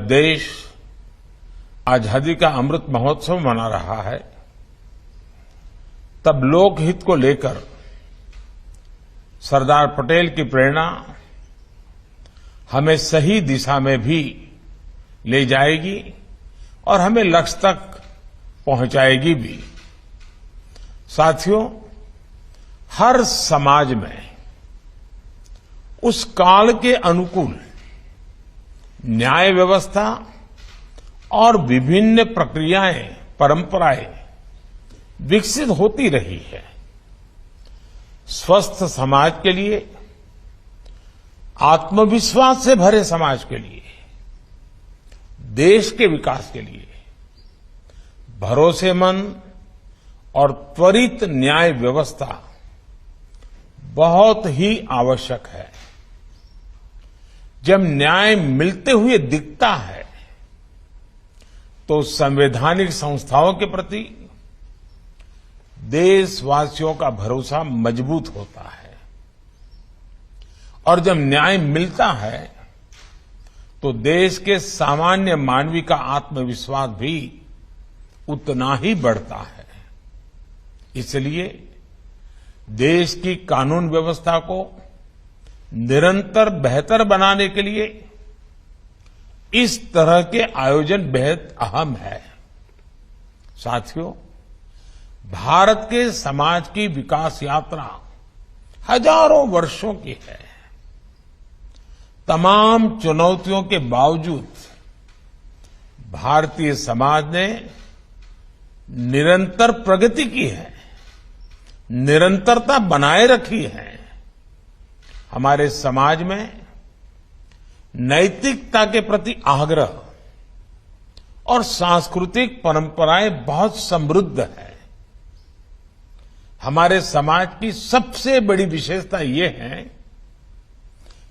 देश आजादी का अमृत महोत्सव मना रहा है, तब लोकहित को लेकर सरदार पटेल की प्रेरणा हमें सही दिशा में भी ले जाएगी और हमें लक्ष्य तक पहुंचाएगी भी। साथियों, हर समाज में उस काल के अनुकूल न्याय व्यवस्था और विभिन्न प्रक्रियाएं, परंपराएं विकसित होती रही है। स्वस्थ समाज के लिए, आत्मविश्वास से भरे समाज के लिए, देश के विकास के लिए भरोसेमंद और त्वरित न्याय व्यवस्था बहुत ही आवश्यक है। जब न्याय मिलते हुए दिखता है तो संवैधानिक संस्थाओं के प्रति देशवासियों का भरोसा मजबूत होता है और जब न्याय मिलता है तो देश के सामान्य मानवी का आत्मविश्वास भी उतना ही बढ़ता है। इसलिए देश की कानून व्यवस्था को निरंतर बेहतर बनाने के लिए इस तरह के आयोजन बेहद अहम है। साथियों, भारत के समाज की विकास यात्रा हजारों वर्षों की है। तमाम चुनौतियों के बावजूद भारतीय समाज ने निरंतर प्रगति की है, निरंतरता बनाए रखी है। हमारे समाज में नैतिकता के प्रति आग्रह और सांस्कृतिक परंपराएं बहुत समृद्ध है। हमारे समाज की सबसे बड़ी विशेषता ये है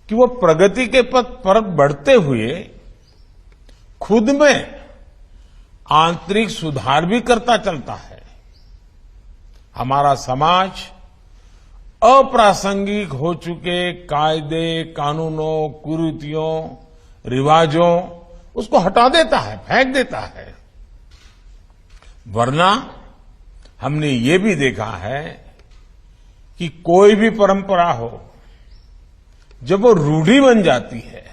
कि वो प्रगति के पथ पर बढ़ते हुए खुद में आंतरिक सुधार भी करता चलता है। हमारा समाज अप्रासंगिक हो चुके कायदे, कानूनों, कुरीतियों, रिवाजों उसको हटा देता है, फेंक देता है। वरना हमने ये भी देखा है कि कोई भी परंपरा हो, जब वो रूढ़ी बन जाती है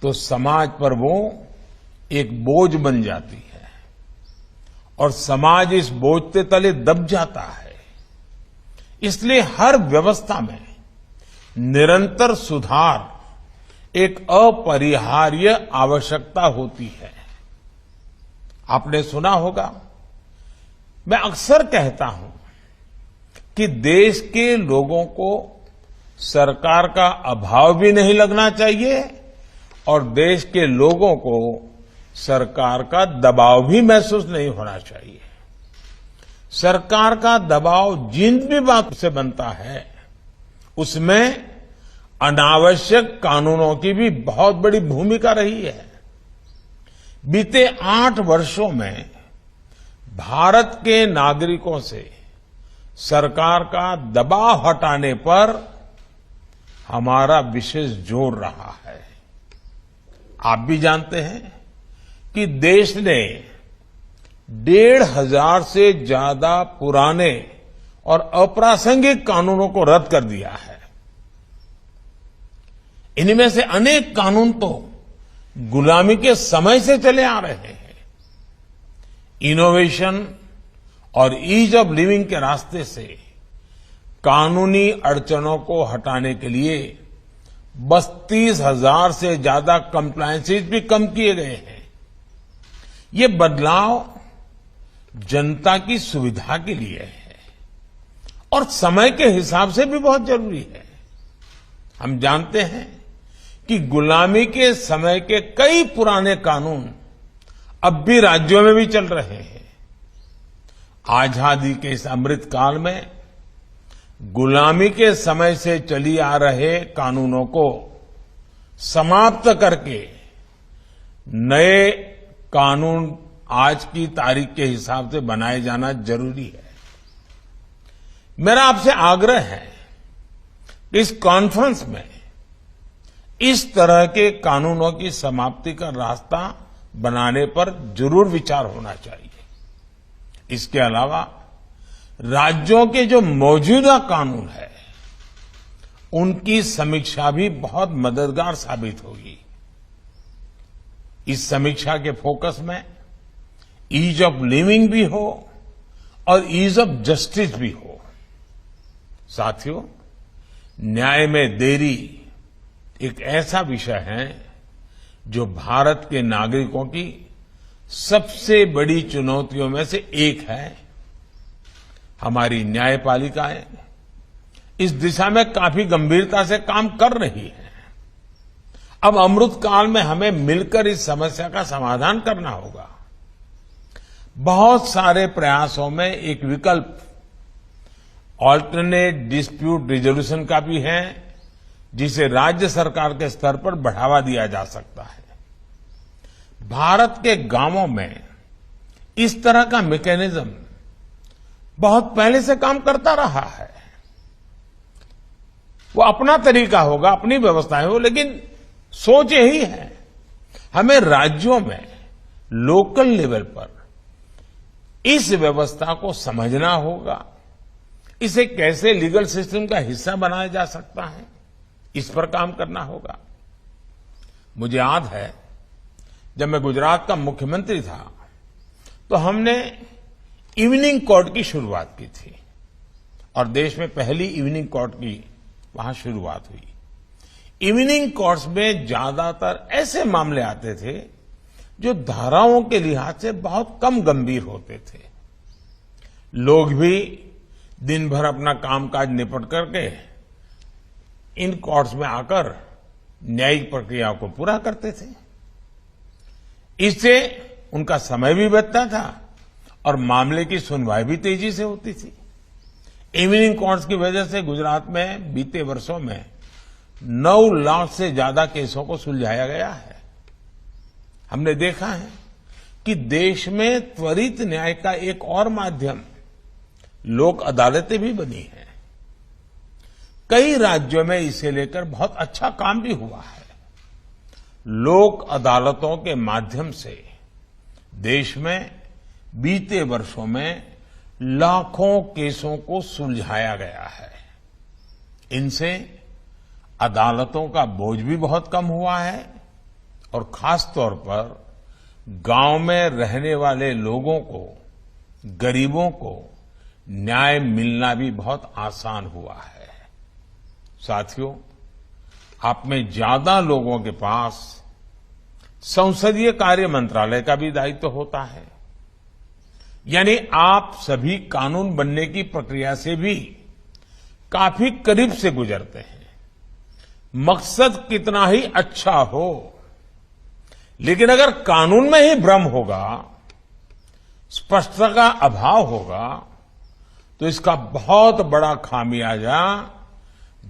तो समाज पर वो एक बोझ बन जाती है और समाज इस बोझ के तले दब जाता है। इसलिए हर व्यवस्था में निरंतर सुधार एक अपरिहार्य आवश्यकता होती है। आपने सुना होगा, मैं अक्सर कहता हूं कि देश के लोगों को सरकार का अभाव भी नहीं लगना चाहिए और देश के लोगों को सरकार का दबाव भी महसूस नहीं होना चाहिए। सरकार का दबाव जिन भी बात से बनता है उसमें अनावश्यक कानूनों की भी बहुत बड़ी भूमिका रही है। बीते 8 वर्षों में भारत के नागरिकों से सरकार का दबाव हटाने पर हमारा विशेष जोर रहा है। आप भी जानते हैं कि देश ने 1,500 से ज्यादा पुराने और अप्रासंगिक कानूनों को रद्द कर दिया है। इनमें से अनेक कानून तो गुलामी के समय से चले आ रहे हैं। इनोवेशन और ईज ऑफ लिविंग के रास्ते से कानूनी अड़चनों को हटाने के लिए 32,000 से ज्यादा कंप्लायंसेस भी कम किए गए हैं। ये बदलाव जनता की सुविधा के लिए है और समय के हिसाब से भी बहुत जरूरी है। हम जानते हैं कि गुलामी के समय के कई पुराने कानून अब भी राज्यों में भी चल रहे हैं। आजादी के इस अमृत काल में गुलामी के समय से चली आ रहे कानूनों को समाप्त करके नए कानून आज की तारीख के हिसाब से बनाए जाना जरूरी है। मेरा आपसे आग्रह है कि इस कॉन्फ्रेंस में इस तरह के कानूनों की समाप्ति का रास्ता बनाने पर जरूर विचार होना चाहिए। इसके अलावा राज्यों के जो मौजूदा कानून है उनकी समीक्षा भी बहुत मददगार साबित होगी। इस समीक्षा के फोकस में ईज ऑफ लिविंग भी हो और ईज ऑफ जस्टिस भी हो। साथियों, न्याय में देरी एक ऐसा विषय है जो भारत के नागरिकों की सबसे बड़ी चुनौतियों में से एक है। हमारी न्यायपालिकाएं इस दिशा में काफी गंभीरता से काम कर रही है। अब अमृत काल में हमें मिलकर इस समस्या का समाधान करना होगा। बहुत सारे प्रयासों में एक विकल्प ऑल्टरनेट डिस्प्यूट रिजोल्यूशन का भी है, जिसे राज्य सरकार के स्तर पर बढ़ावा दिया जा सकता है। भारत के गांवों में इस तरह का मैकेनिज्म बहुत पहले से काम करता रहा है। वो अपना तरीका होगा, अपनी व्यवस्थाएं हो, लेकिन सोच यही है। हमें राज्यों में लोकल लेवल पर इस व्यवस्था को समझना होगा। इसे कैसे लीगल सिस्टम का हिस्सा बनाया जा सकता है, इस पर काम करना होगा। मुझे याद है, जब मैं गुजरात का मुख्यमंत्री था तो हमने इवनिंग कोर्ट की शुरुआत की थी और देश में पहली इवनिंग कोर्ट की वहां शुरुआत हुई। इवनिंग कोर्ट्स में ज्यादातर ऐसे मामले आते थे जो धाराओं के लिहाज से बहुत कम गंभीर होते थे। लोग भी दिन भर अपना कामकाज निपट करके इन कोर्ट्स में आकर न्यायिक प्रक्रिया को पूरा करते थे। इससे उनका समय भी बचता था और मामले की सुनवाई भी तेजी से होती थी। इवनिंग कोर्ट्स की वजह से गुजरात में बीते वर्षों में 9 लाख से ज्यादा केसों को सुलझाया गया है। हमने देखा है कि देश में त्वरित न्याय का एक और माध्यम लोक अदालतें भी बनी हैं। कई राज्यों में इसे लेकर बहुत अच्छा काम भी हुआ है। लोक अदालतों के माध्यम से देश में बीते वर्षों में लाखों केसों को सुलझाया गया है। इनसे अदालतों का बोझ भी बहुत कम हुआ है और खास तौर पर गांव में रहने वाले लोगों को, गरीबों को न्याय मिलना भी बहुत आसान हुआ है। साथियों, आप में ज्यादा लोगों के पास संसदीय कार्य मंत्रालय का भी दायित्व होता है, यानी आप सभी कानून बनने की प्रक्रिया से भी काफी करीब से गुजरते हैं। मकसद कितना ही अच्छा हो, लेकिन अगर कानून में ही भ्रम होगा, स्पष्टता का अभाव होगा, तो इसका बहुत बड़ा खामियाजा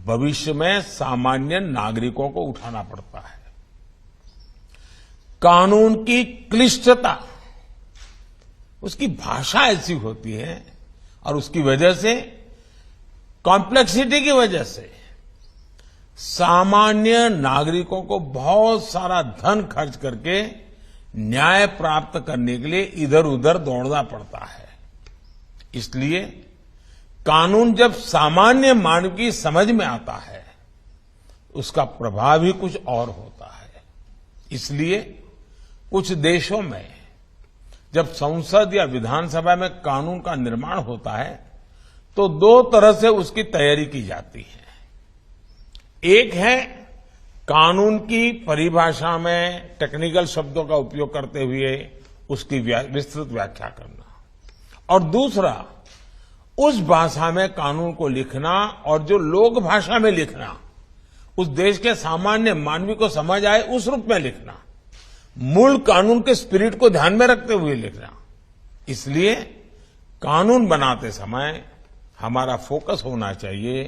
भविष्य में सामान्य नागरिकों को उठाना पड़ता है। कानून की क्लिष्टता, उसकी भाषा ऐसी होती है और उसकी वजह से, कॉम्प्लेक्सिटी की वजह से सामान्य नागरिकों को बहुत सारा धन खर्च करके न्याय प्राप्त करने के लिए इधर उधर दौड़ना पड़ता है। इसलिए कानून जब सामान्य मानव की समझ में आता है, उसका प्रभाव ही कुछ और होता है। इसलिए कुछ देशों में जब संसद या विधानसभा में कानून का निर्माण होता है तो 2 तरह से उसकी तैयारी की जाती है। एक है कानून की परिभाषा में टेक्निकल शब्दों का उपयोग करते हुए उसकी विस्तृत व्याख्या करना, और दूसरा उस भाषा में कानून को लिखना और जो लोक भाषा में लिखना, उस देश के सामान्य मानवी को समझ आए उस रूप में लिखना, मूल कानून के स्पिरिट को ध्यान में रखते हुए लिखना। इसलिए कानून बनाते समय हमारा फोकस होना चाहिए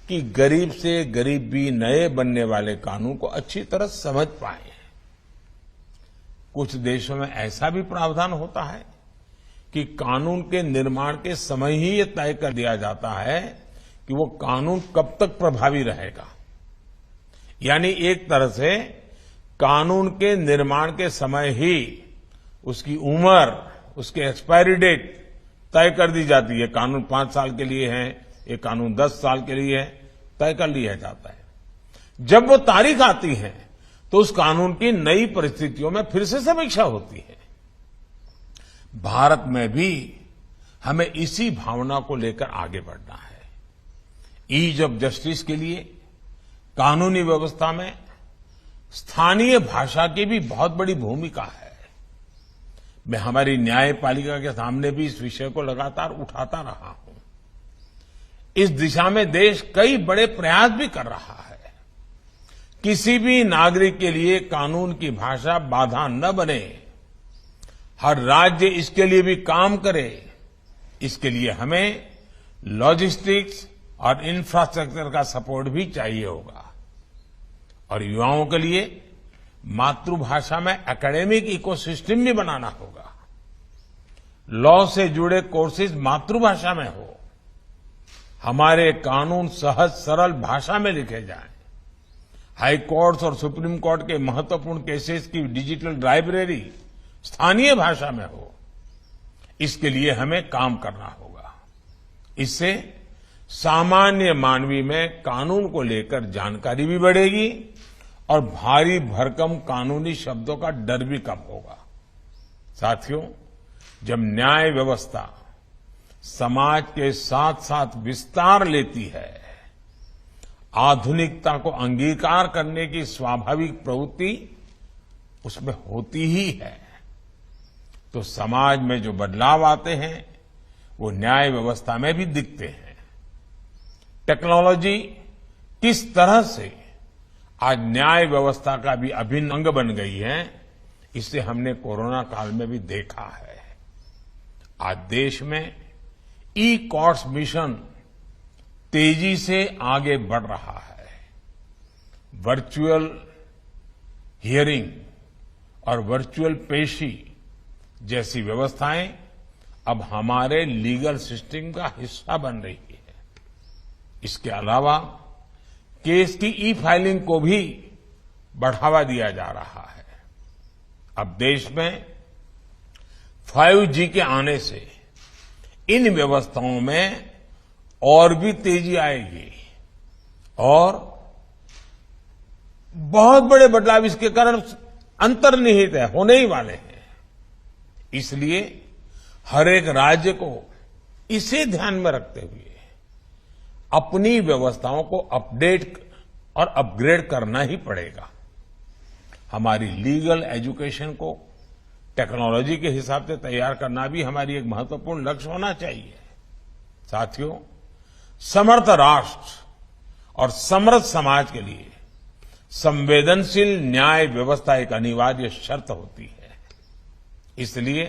कि गरीब से गरीब भी नए बनने वाले कानून को अच्छी तरह समझ पाए। कुछ देशों में ऐसा भी प्रावधान होता है कि कानून के निर्माण के समय ही ये तय कर दिया जाता है कि वो कानून कब तक प्रभावी रहेगा। यानी एक तरह से कानून के निर्माण के समय ही उसकी उम्र, उसके एक्सपायरी डेट तय कर दी जाती है। कानून 5 साल के लिए है, ये कानून 10 साल के लिए है, तय कर लिया जाता है। जब वो तारीख आती है तो उस कानून की नई परिस्थितियों में फिर से समीक्षा होती है। भारत में भी हमें इसी भावना को लेकर आगे बढ़ना है। ईज ऑफ जस्टिस के लिए कानूनी व्यवस्था में स्थानीय भाषा की भी बहुत बड़ी भूमिका है। मैं हमारी न्यायपालिका के सामने भी इस विषय को लगातार उठाता रहा हूं। इस दिशा में देश कई बड़े प्रयास भी कर रहा है। किसी भी नागरिक के लिए कानून की भाषा बाधा न बने, हर राज्य इसके लिए भी काम करे, इसके लिए हमें लॉजिस्टिक्स और इंफ्रास्ट्रक्चर का सपोर्ट भी चाहिए होगा। और युवाओं के लिए मातृभाषा में एकेडमिक इकोसिस्टम भी बनाना होगा। लॉ से जुड़े कोर्सेज मातृभाषा में हो, हमारे कानून सहज सरल भाषा में लिखे जाएं, हाई कोर्ट्स और सुप्रीम कोर्ट के महत्वपूर्ण केसेस की डिजिटल लाइब्रेरी स्थानीय भाषा में हो, इसके लिए हमें काम करना होगा। इससे सामान्य मानवी में कानून को लेकर जानकारी भी बढ़ेगी और भारी भरकम कानूनी शब्दों का डर भी कम होगा। साथियों, जब न्याय व्यवस्था समाज के साथ साथ विस्तार लेती है, आधुनिकता को अंगीकार करने की स्वाभाविक प्रवृत्ति उसमें होती ही है, तो समाज में जो बदलाव आते हैं वो न्याय व्यवस्था में भी दिखते हैं। टेक्नोलॉजी किस तरह से आज न्याय व्यवस्था का भी अभिन्न अंग बन गई है, इसे हमने कोरोना काल में भी देखा है। आज देश में ई कोर्ट्स मिशन तेजी से आगे बढ़ रहा है। वर्चुअल हियरिंग और वर्चुअल पेशी जैसी व्यवस्थाएं अब हमारे लीगल सिस्टम का हिस्सा बन रही है। इसके अलावा केस की ई फाइलिंग को भी बढ़ावा दिया जा रहा है। अब देश में 5G के आने से इन व्यवस्थाओं में और भी तेजी आएगी और बहुत बड़े बदलाव इसके कारण अंतर्निहित है, होने ही वाले हैं। इसलिए हर एक राज्य को इसे ध्यान में रखते हुए अपनी व्यवस्थाओं को अपडेट और अपग्रेड करना ही पड़ेगा। हमारी लीगल एजुकेशन को टेक्नोलॉजी के हिसाब से तैयार करना भी हमारी एक महत्वपूर्ण लक्ष्य होना चाहिए। साथियों, समर्थ राष्ट्र और समृद्ध समाज के लिए संवेदनशील न्याय व्यवस्था एक अनिवार्य शर्त होती है। इसलिए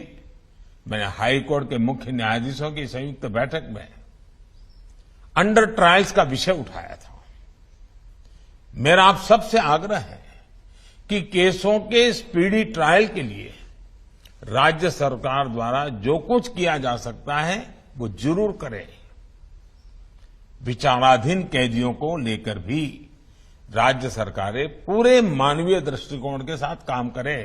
मैंने हाईकोर्ट के मुख्य न्यायाधीशों की संयुक्त बैठक में अंडर ट्रायल्स का विषय उठाया था। मेरा आप सबसे आग्रह है कि केसों के स्पीडी ट्रायल के लिए राज्य सरकार द्वारा जो कुछ किया जा सकता है वो जरूर करें। विचाराधीन कैदियों को लेकर भी राज्य सरकारें पूरे मानवीय दृष्टिकोण के साथ काम करें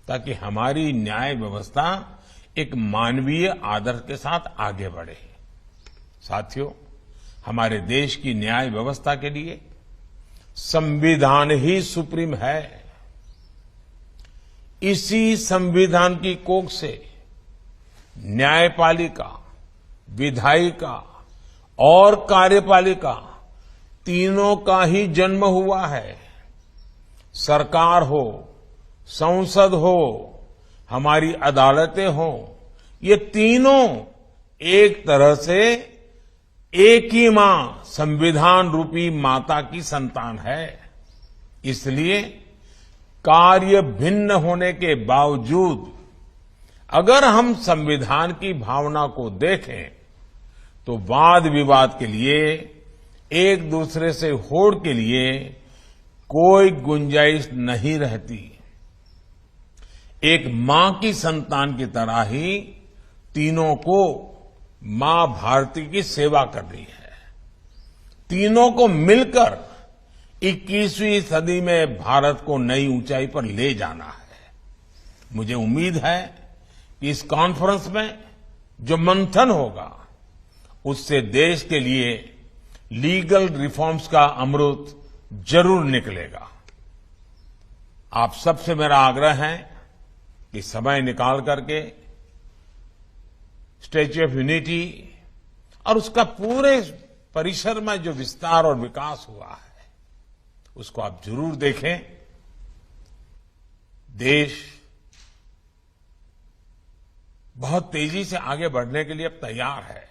ताकि हमारी न्याय व्यवस्था एक मानवीय आदर्श के साथ आगे बढ़े। साथियों, हमारे देश की न्याय व्यवस्था के लिए संविधान ही सुप्रीम है। इसी संविधान की कोख से न्यायपालिका, विधायिका और कार्यपालिका तीनों का ही जन्म हुआ है। सरकार हो, संसद हो, हमारी अदालतें हो, ये तीनों एक तरह से एक ही मां, संविधान रूपी माता की संतान है। इसलिए कार्य भिन्न होने के बावजूद अगर हम संविधान की भावना को देखें तो वाद विवाद के लिए, एक दूसरे से होड़ के लिए कोई गुंजाइश नहीं रहती। एक मां की संतान की तरह ही तीनों को मां भारती की सेवा करनी है। तीनों को मिलकर 21वीं सदी में भारत को नई ऊंचाई पर ले जाना है। मुझे उम्मीद है कि इस कॉन्फ्रेंस में जो मंथन होगा उससे देश के लिए लीगल रिफॉर्म्स का अमृत जरूर निकलेगा। आप सबसे मेरा आग्रह है कि समय निकाल करके स्टैच्यू ऑफ यूनिटी और उसका पूरे परिसर में जो विस्तार और विकास हुआ है उसको आप जरूर देखें। देश बहुत तेजी से आगे बढ़ने के लिए अब तैयार है।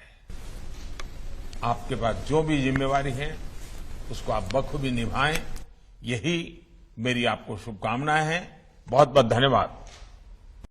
आपके पास जो भी जिम्मेवारी है उसको आप बखूबी निभाएं, यही मेरी आपको शुभकामनाएं हैं। बहुत बहुत धन्यवाद।